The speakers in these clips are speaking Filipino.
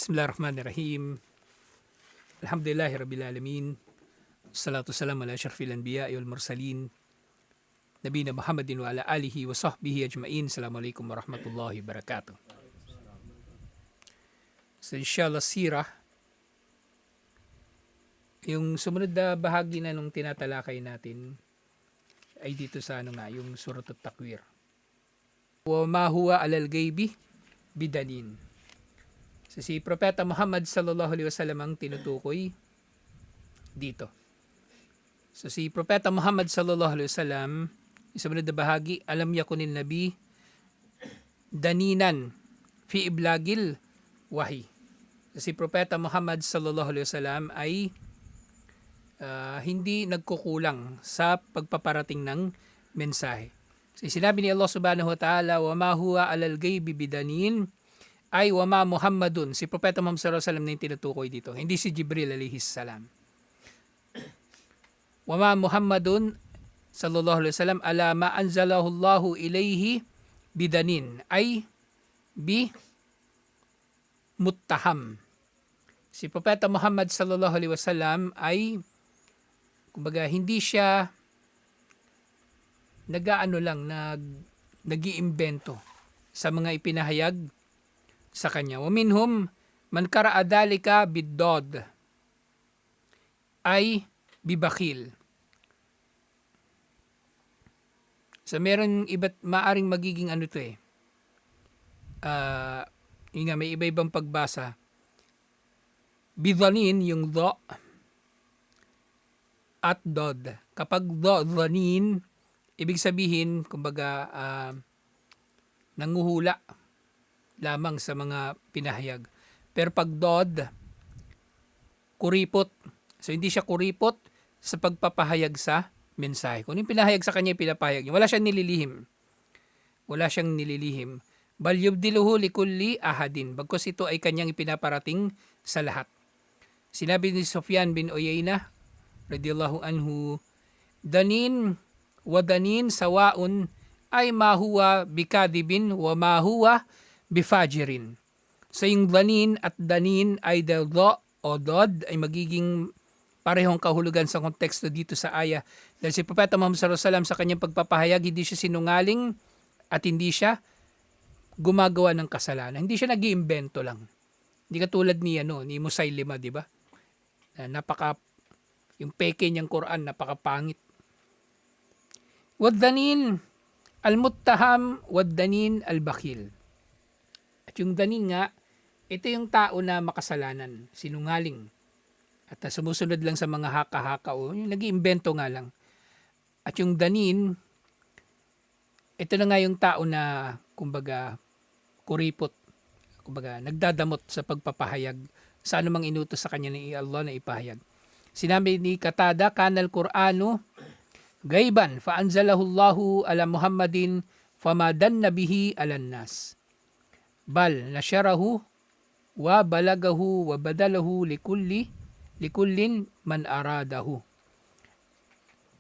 Bismillahirrahmanirrahim. Alhamdulillahi Rabbil Alamin. Salatu salam ala syarfil anbiya wal mursalin. Nabina Muhammadin wa ala alihi wa sahbihi ajma'in. Assalamualaikum warahmatullahi wabarakatuh. So inshallah sirah. Yung sumunod na bahagi na nung tinatalakay natin ay dito sa yung Surat At-Takwir. Wa ma huwa alal ghaibi bidanin. So, si Propeta Muhammad sallallahu alaihi wasallam ang tinutukoy dito. So si Propeta Muhammad sallallahu alaihi wasallam, isa na bahagi, alam yakunin nabi daninan fi iblagil wahi. So, si Propeta Muhammad sallallahu alaihi wasallam ay hindi nagkukulang sa pagpaparating ng mensahe. So, sinabi ni Allah subhanahu wa ta'ala, wa ma huwa alal ghaibi bidanin, ay wama Muhammadun, si Propeta Muhammad sallallahu alaihi wasallam na yung tinutukoy dito, hindi si Jibril alaihi salam. Wama Muhammadun sallallahu alaihi wasallam ala ma anzalahu Allahu ilayhi bidanin, ay bi muttaham. Si Propeta Muhammad sallallahu alaihi wasallam ay kumbaga hindi siya nag-iimbento sa mga ipinahayag sa kanya. Wa minhum man qara'a dhalika bid-dad, ay bibakil. So meron iba't maaring magiging may iba-ibang pagbasa. Bidhanin yung dha at dad. Kapag dhanin, ibig sabihin kumbaga nanguhula lamang sa mga pinahayag. Pero pag dod, kuripot. So hindi siya kuripot sa pagpapahayag sa mensahe. Kung yung pinahayag sa kanya, pinapahayag niya. Wala siyang nililihim. Bal yubdiluhu likulli ahadin. Bagkus ito ay kanyang ipinaparating sa lahat. Sinabi ni Sufyan bin Uyayna radiyallahu anhu, danin wa danin sawaun, ay ma huwa bikadibin wa ma huwa bifajirin. So yung danin at danin ay dha o dod ay magiging parehong kahulugan sa konteksto dito sa aya. Dahil si Propeta Muhammad sallallahu alaihi wasallam sa kanyang pagpapahayag, hindi siya sinungaling at hindi siya gumagawa ng kasalanan. Hindi siya nag-iimbento lang. Hindi katulad ni Musaylima, di ba? Yung peke niyang Quran, napakapangit. Wad-danin al-muttaham, wad-danin al-bakhil. At yung danin nga, ito yung tao na makasalanan, sinungaling. At sumusunod lang sa mga haka-haka o yung nag-iimbento nga lang. At yung danin, ito na nga yung tao na kumbaga kuripot, kumbaga nagdadamot sa pagpapahayag sa anumang inutos sa kanya ni Allah na ipahayag. Sinabi ni Qatada, kanal Qur'anu gaiban fa anzalahu Allahu ala Muhammadin famadan nabihi alan nas. Bal nasyarahu wa balagahu wa badalahu likullin man aradahu.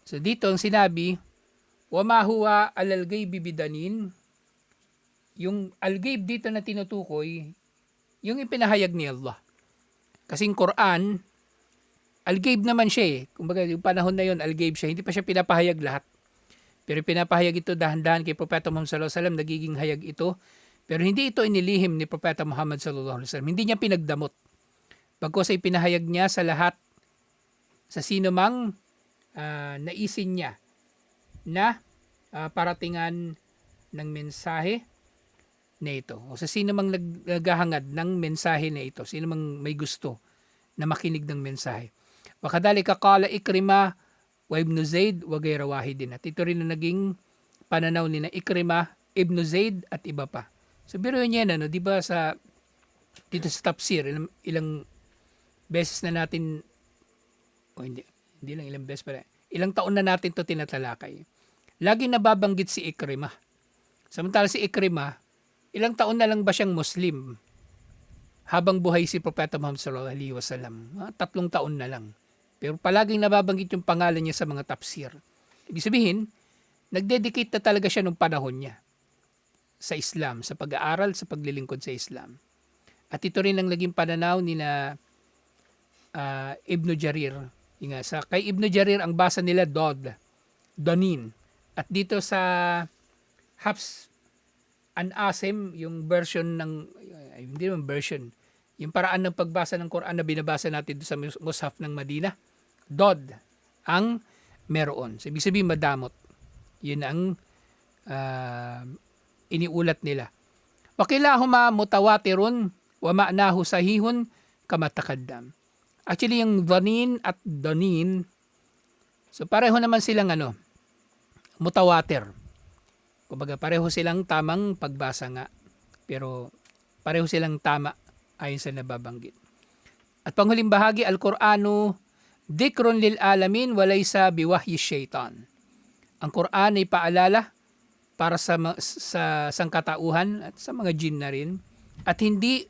So dito ang sinabi, wa ma huwa alal ghaibi bidanin, yung al-ghaib dito na tinutukoy, yung ipinahayag ni Allah. Kasi yung Quran, al-ghaib naman siya . Kumbaga yung panahon na yun, al-ghaib siya, hindi pa siya pinapahayag lahat. Pero pinapahayag ito dahan-dahan kay Propeta Muhammad sallallahu alaihi wasallam, nagiging hayag ito. Pero hindi ito inilihim ni Propeta Muhammad sallallahu alaihi wasallam. Hindi niya pinagdamot. Bagkus ay pinahayag niya sa lahat, sa sino mang naisin niya na paratingan ng mensahe na ito. O sa sino mang naghahangad ng mensahe na ito. Sino mang may gusto na makinig ng mensahe. Wakadhalika qala Ikrima wa Ibn Zaid wa ghayra wahidin. At ito rin na naging pananaw ni na Ikrima, Ibn Zaid at iba pa. So biro niya di ba dito sa tafsir, ilang beses na natin, hindi lang ilang beses pala, ilang taon na natin to tinatalakay. Lagi nababanggit si Ikrima. Samantala si Ikrima, ilang taon na lang ba siyang Muslim habang buhay si Propeta Muhammad sallallahu alaihi wasallam? 3 taon na lang. Pero palaging nababanggit yung pangalan niya sa mga tafsir. Ibig sabihin, nagdedicate na talaga siya nung panahon niya sa Islam, sa pag-aaral, sa paglilingkod sa Islam. At ito rin ang naging pananaw ni na Ibn Jarir. Yung nga, kay Ibn Jarir, ang basa nila Danin. At dito sa Hafs an Asim, yung version ng, hindi naman version, yung paraan ng pagbasa ng Quran na binabasa natin sa Mushaf ng Madina, Dod ang meron. So, ibig sabihin madamot. Yun ang iniulat nila. Wakilahuma mutawatirun wa ma'nahu sahihun kama taqaddam. Actually, yung dhanin at danin, so pareho naman silang mutawatir. Kumbaga pareho silang tamang pagbasa nga. Pero pareho silang tama ayon sa nababanggit. At panghuling bahagi, Al-Qur'anu dikrun lil alamin walaysa biwahyi syaitan. Ang Quran ay paalala para sa sangkatauhan at sa mga jinn na rin, at hindi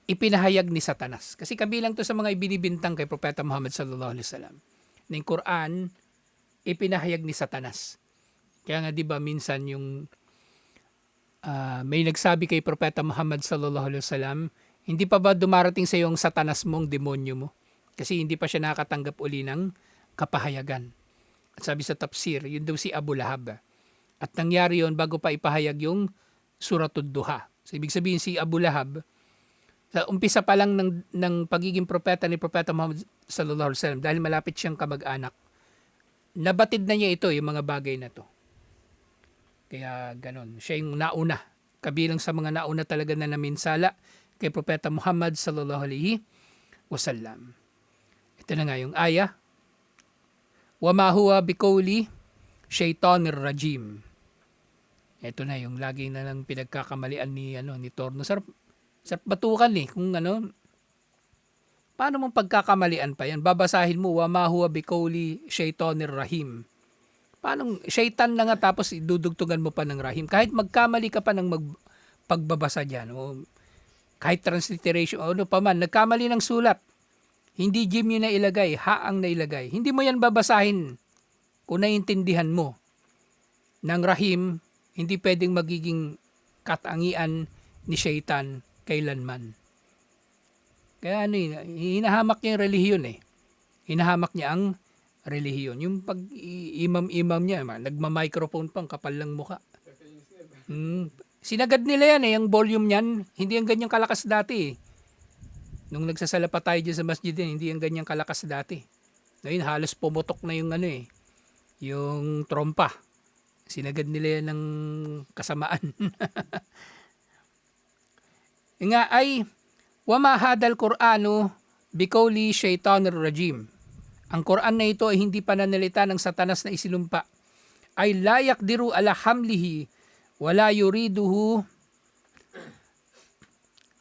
ipinahayag ni Satanas. Kasi kabilang to sa mga ibinibintang kay Propeta Muhammad sallallahu alaihi wasallam. Ng Quran ipinahayag ni Satanas. Kaya nga 'di ba minsan yung may nagsabi kay Propeta Muhammad sallallahu alaihi wasallam, hindi pa ba dumarating sa iyo ang Satanas mong demonyo mo? Kasi hindi pa siya nakatanggap uli ng kapahayagan. At sabi sa tafsir, yun daw si Abu Lahab. At nangyari yun bago pa ipahayag yung Suratud Duha. So ibig sabihin si Abu Lahab, sa umpisa pa lang ng pagiging propeta ni Propeta Muhammad sallallahu alaihi wasallam, dahil malapit siyang kamag-anak, nabatid na niya ito, yung mga bagay na to. Kaya ganon, siya yung nauna, kabilang sa mga nauna talaga na naminsala kay Propeta Muhammad sallallahu alaihi wasallam. Ito na nga yung aya, wa ma huwa biqawli syaitanir rajim. Ito na yung lagi na lang pinagkakamalian ni Torno. Sarap batukan kung paano mong pagkakamalian pa yan? Babasahin mo, wa ma huwa biqawli syaitanir rahim. Paano, syaitan na nga tapos idudugtugan mo pa ng rahim. Kahit magkamali ka pa ng pagbabasa dyan, o kahit transliteration, o ano pa man, nagkamali ng sulat, hindi jim yun na ilagay, haang na ilagay. Hindi mo yan babasahin kung naiintindihan mo. Ng rahim, hindi pwedeng magiging katangian ni syaitan kailanman. Kaya hinahamak niya yung relihiyon Hinahamak niya ang relihiyon. Yung pag imam-imam niya, nagma-microphone pang kapal lang mukha. Sinagad nila yan yung volume niyan, hindi yung ganyang kalakas dati Nung nagsasala pa tayo dyan sa masjid din, hindi yung ganyang kalakas dati. Ngayon halos pumutok na yung yung trompa. Sinagad nila yan ng kasamaan. Nga ay, wama hadal Qur'anu biqawli syaitanir rajim. Ang Quran na ito ay hindi pananalita ng Satanas na isinumpa. Ay la yaqdiru ala hamlihi wala yuriduhu.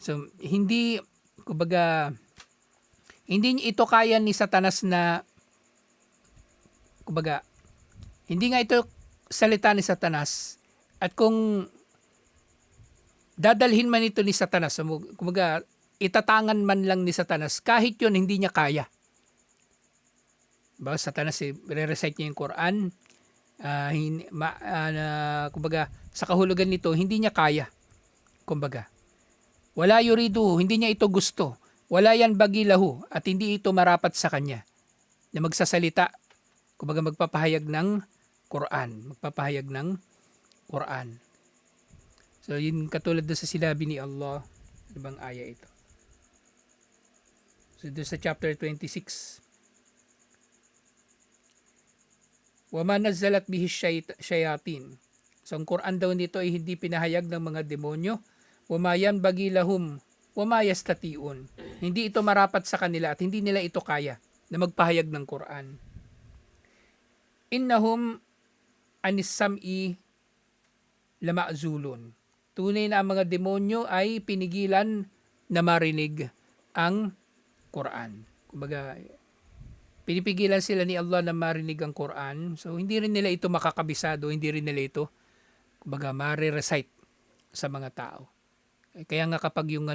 So, hindi ito kaya ni Satanas na hindi nga ito salita ni Satanas, at kung dadalhin man ito ni Satanas, itatangan man lang ni Satanas, kahit yun hindi niya kaya. Satanas re-recite niya yung Quran, sa kahulugan nito hindi niya kaya. Wala yuridu, hindi niya ito gusto. Wala yan bagilahu, at hindi ito marapat sa kanya na magsasalita, magpapahayag ng Quran. So yun katulad doon sa sinabi ni Allah. Ano bang aya ito? So doon sa chapter 26. Wa ma nazzalat bihi syayatin. So ang Quran daw nito ay hindi pinahayag ng mga demonyo. Wa ma yanbaghi lahum wa ma yastati'un. Hindi ito marapat sa kanila at hindi nila ito kaya na magpahayag ng Quran. Innahum anis sam'i lama'zulun. Tunay na ang mga demonyo ay pinigilan na marinig ang Quran. Pinipigilan sila ni Allah na marinig ang Quran. So hindi rin nila ito makakabisado, hindi rin nila ito mare-recite sa mga tao. Kaya nga kapag yung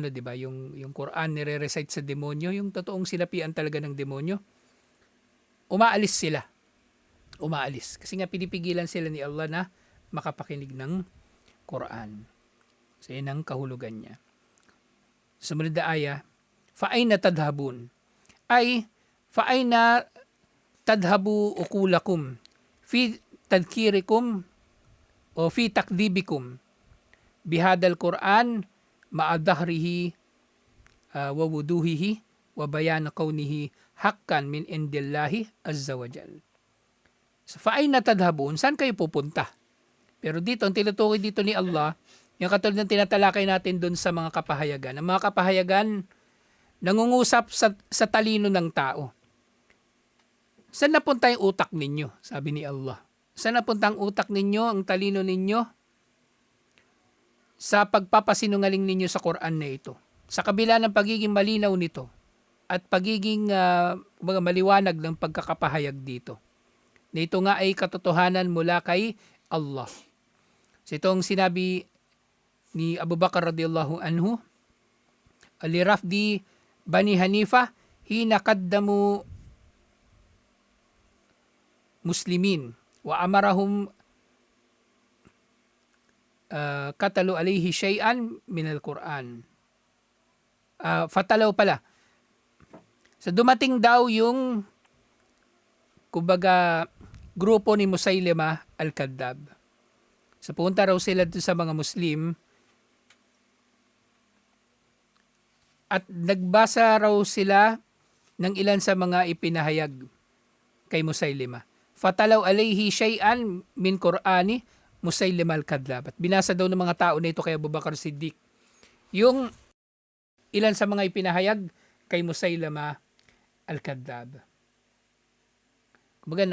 yung Quran nire-recite sa demonyo, yung totoong sinapian talaga ng demonyo, umaalis sila. Kasi nga pinipigilan sila ni Allah na makapakinig ng Quran. So yun ang kahulugan niya. Sumunod na aya, fa'ayna tadhabun, ay fa'ayna tadhabu ukulakum fi tadkirikum o fi takdibikum bihadal Quran ma'adahrihi wa wuduhihi wa bayan kaunihi hakkan min indillahi azza wa jal. So, fa'ayna tadhabun, saan kayo pupunta? Pero dito, ang tinutukoy dito ni Allah, yung katulad ng tinatalakay natin doon sa mga kapahayagan. Ang mga kapahayagan, nangungusap sa talino ng tao. Saan napunta yung utak ninyo? Sabi ni Allah. Saan napunta ang utak ninyo, ang talino ninyo? Sa pagpapasinungaling ninyo sa Quran na ito. Sa kabila ng pagiging malinaw nito at pagiging maliwanag ng pagkakapahayag dito. Na ito nga ay katotohanan mula kay Allah. So itong sinabi ni Abu Bakar radiyallahu anhu, alirafdi Bani Hanifa hina kaddamu muslimin wa amarahum katalu alayhi shay'an min al-Quran. Fatalaw pala. So dumating daw yung kumbaga grupo ni Musaylima al-Kadhdab. So punta raw sila sa mga Muslim at nagbasa raw sila ng ilan sa mga ipinahayag kay Musaylima. Fatalaw alayhi shay'an min Qur'ani Musaylima al-Kadhdab. At binasa daw ng mga tao na ito kay Abu Bakar Siddiq yung ilan sa mga ipinahayag kay Musaylima al-Kadhdab. Kumbaga,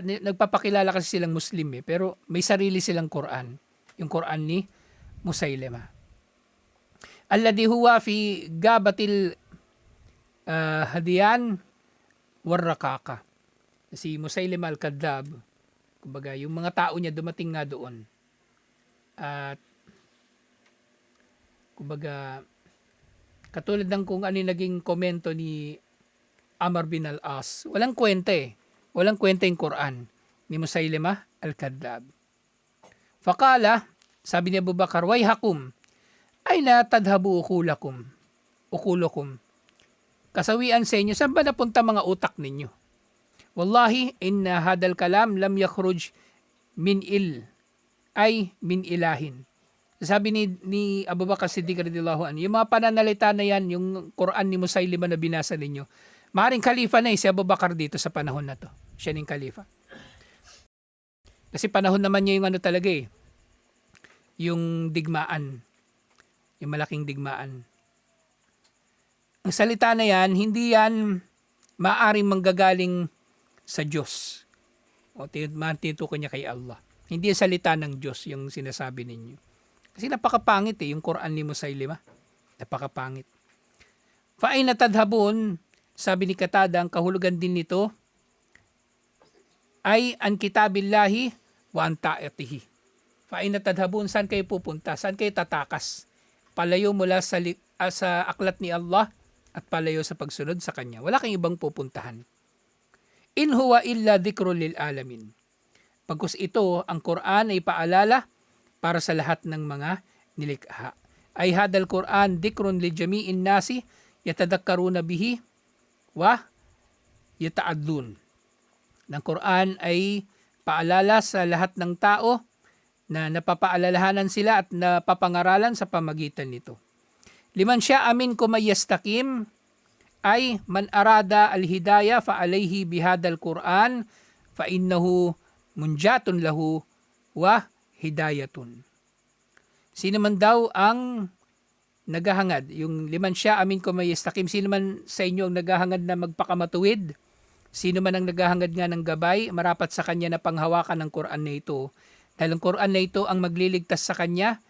nagpapakilala kasi silang Muslim pero may sarili silang Quran. Yung Quran ni Musaylima. Alladhi huwa fi gabatil hadiyan warrakaka. Si Musaylima al-Kadhdab, kumbaga, yung mga tao niya dumating nga doon. At kumbaga, katulad ng kung ano yung naging komento ni Amr bin al-As, walang kwenta Walang kwenta yung Quran ni Musaylima al-Kadhdab. Fakala, sabi ni Abu Bakar, wayhakum, ay na tadhabu ukulakum. Kasawian sa inyo, saan ba napunta mga utak ninyo? Wallahi, inna hadal kalam lam yakhruj min ay min ilahin. Sabi ni Abu Bakar Siddiq radhiyallahu anhu, yung mga pananalita na yan, yung Quran ni Musaylima na binasa ninyo, maaaring khalifa na si Abu Bakar dito sa panahon na to. Siya ning khalifa. Kasi panahon naman niya yung ano talaga yung digmaan. Yung malaking digmaan. Ang salita na yan, hindi yan maaaring manggagaling sa Diyos. O tinutukoy niya kay Allah. Hindi yung salita ng Diyos yung sinasabi ninyo. Kasi napakapangit yung Quran ni Musaylima. Napakapangit. Fa'ayna tadhabun, sabi ni Qatada, ang kahulugan din nito ay an kitabillahi wa an ta'atihi. Fa'ayna tadhabun, saan kayo pupunta? Saan kayo tatakas? Palayo mula sa aklat ni Allah at palayo sa pagsunod sa Kanya. Wala kang ibang pupuntahan. In huwa illa dhikrun lil alamin. Pagkus ito, ang Quran ay paalala para sa lahat ng mga nilikha. Ay hadal Quran dhikrun li jami'in nasi yatadakkaruna bihi wa yata'adlun. Ng Quran ay paalala sa lahat ng tao na napapaalalahanan sila at napapangaralan sa pamagitan nito. Liman sya amin kumayastakim ay man arada al-hidayah fa alayhi bihadal Quran fa innahu munjatun lahu wa hidayatun. Sino man daw ang naghahangad, yung liman siya amin ko may istakim, sino man sa inyo ang naghahangad na magpakamatuwid, sino man ang naghahangad nga ng gabay, marapat sa kanya na panghawakan ng Quran na ito. Dahil ang Quran na ito ang magliligtas sa kanya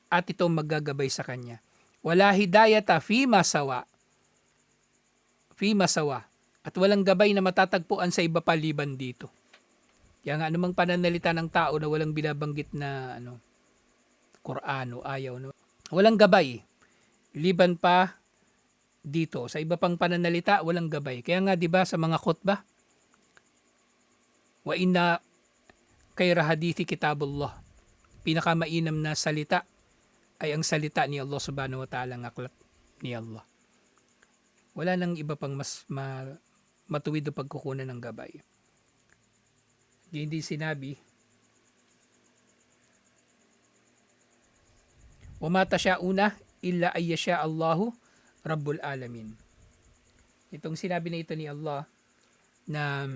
at ito maggagabay sa kanya. Wala hidayata fi masawa. At walang gabay na matatagpuan sa iba paliban dito. Kaya nga anumang pananalita ng tao na walang binabanggit na Quran o ayaw, walang gabay. Liban pa dito. Sa iba pang pananalita, walang gabay. Kaya nga 'di ba sa mga khutbah, wa inna kayra hadithi kitabullah. Pinakamainam na salita ay ang salita ni Allah subhanahu wa ta'ala ng aklat ni Allah. Wala nang iba pang mas matuwid na pagkukunan ng gabay. Hindi sinabi, وَمَا تَشَاءُونَ إِلَّا أَن يَشَاءَ اللَّهُ رَبُّ الْعَالَمِينَ. Itong sinabi na ito ni Allah na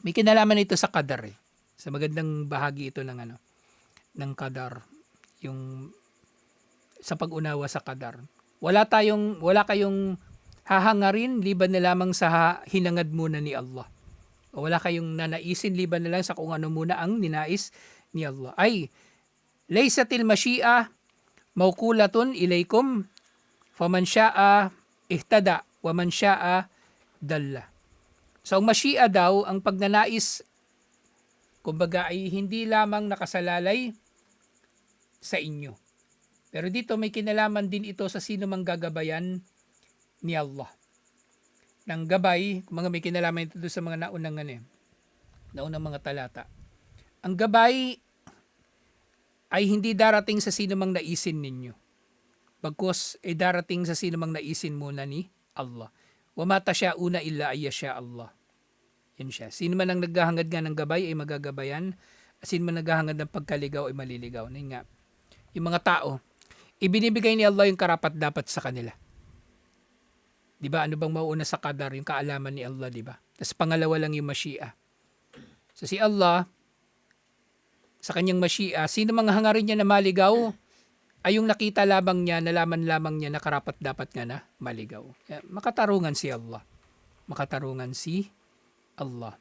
may kinalaman ito sa qadar eh. Sa magandang bahagi ito ng qadar, yung sa pag-unawa sa qadar. Wala kayong hahangarin liban na lamang sa hinangad muna ni Allah. O wala kayong nanaisin liban na lang sa kung ano muna ang ninais ni Allah. Ay, laysatil mashi'a mawkulatun ilaykum faman sya'a ihtada wa man sya'a dalla. So, ang mashi'a daw, ang pagnanais, kumbaga ay hindi lamang nakasalalay sa inyo. Pero dito may kinalaman din ito sa sino mang gagabayan ni Allah. Nang gabay, mga may kinalaman ito sa mga naunang mga talata. Ang gabay ay hindi darating sa sino mang naisin ninyo. Bagkus ay darating sa sino mang naisin muna ni Allah. وَمَا تَشَاءُونَ إِلَّا أَن يَشَاءَ اللَّهُ. Yan siya. Sino man ang naghahangad nga ng gabay ay magagabayan. Sino man naghahangad ng pagkaligaw ay maliligaw. Yan nga. Yung mga tao, ibinibigay ni Allah yung karapat dapat sa kanila. Di ba? Ano bang mauuna sa qadar? Yung kaalaman ni Allah, di ba? Tapos pangalawa lang yung mashi'a. So si Allah, sa kanyang mashi'a, sino mang hangarin niya na maligaw, ay yung nakita lamang niya, nalaman lamang niya na karapat dapat nga na maligaw. Makatarungan si Allah. Makatarungan si Allah.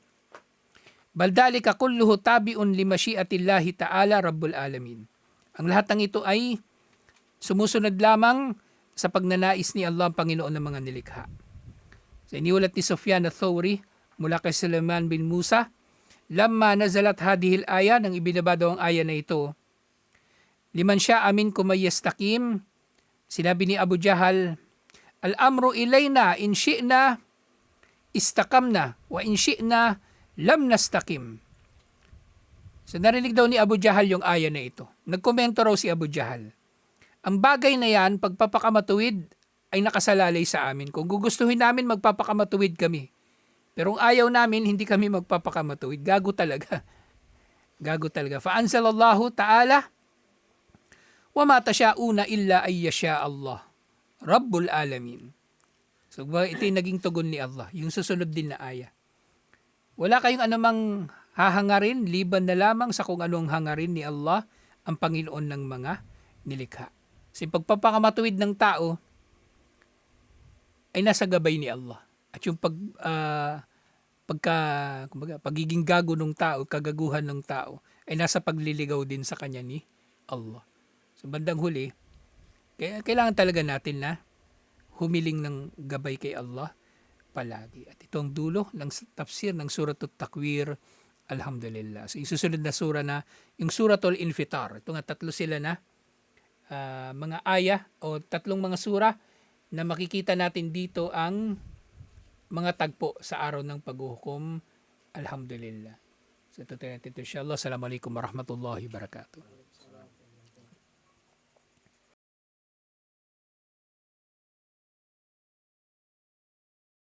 Bal dhalika kulluhu tabi'un li masyiatillahi ta'ala rabbul alamin. Ang lahat ng ito ay sumusunod lamang sa pagnanais ni Allah ang Panginoon ng mga nilikha. Sa iniulat ni Sufyan al-Thawri mula kay Sulaiman bin Musa, lamma nazalat hadihil aya, nang ibinaba daw ang aya na ito, liman sya'a minkum may yastaqim, sinabi ni Abu Jahal, al-amru ilayna in syi'na istaqamna wa in syi'na lam nastaqim. So narinig daw ni Abu Jahal yung aya na ito. Nagkomento raw si Abu Jahal, ang bagay na yan, pagpapakamatuwid ay nakasalalay sa amin. Kung gugustuhin namin, magpapakamatuwid kami. Pero kung ayaw namin, hindi kami magpapakamatuwid. Gago talaga. Gago talaga. Fa'anzalallahu ta'ala, وَمَا تَشَاءُونَ إِلَّا أَن يَشَاءَ اللَّهُ رَبُّ الْعَالَمِينَ. So ito yung naging tugon ni Allah. Yung susunod din na aya. Wala kayong anumang hahangarin, liban na lamang sa kung anong hangarin ni Allah, ang Panginoon ng mga nilikha. Kasi pagpapakamatuwid ng tao ay nasa gabay ni Allah. At yung pagiging gago ng tao, kagaguhan ng tao, ay nasa pagliligaw din sa kanya ni Allah. So bandang huli, kailangan talaga natin na humiling ng gabay kay Allah palagi. At ito ang dulo ng tafsir ng Suratul Takwir. Alhamdulillah. So isusunod na sura na yung Suratul Infitar. Ito nga tatlo sila na mga aya o tatlong mga sura na makikita natin dito ang mga tagpo sa araw ng paghuhukom. Alhamdulillah. So ito natin ito inshallah. Assalamualaikum warahmatullahi wabarakatuh.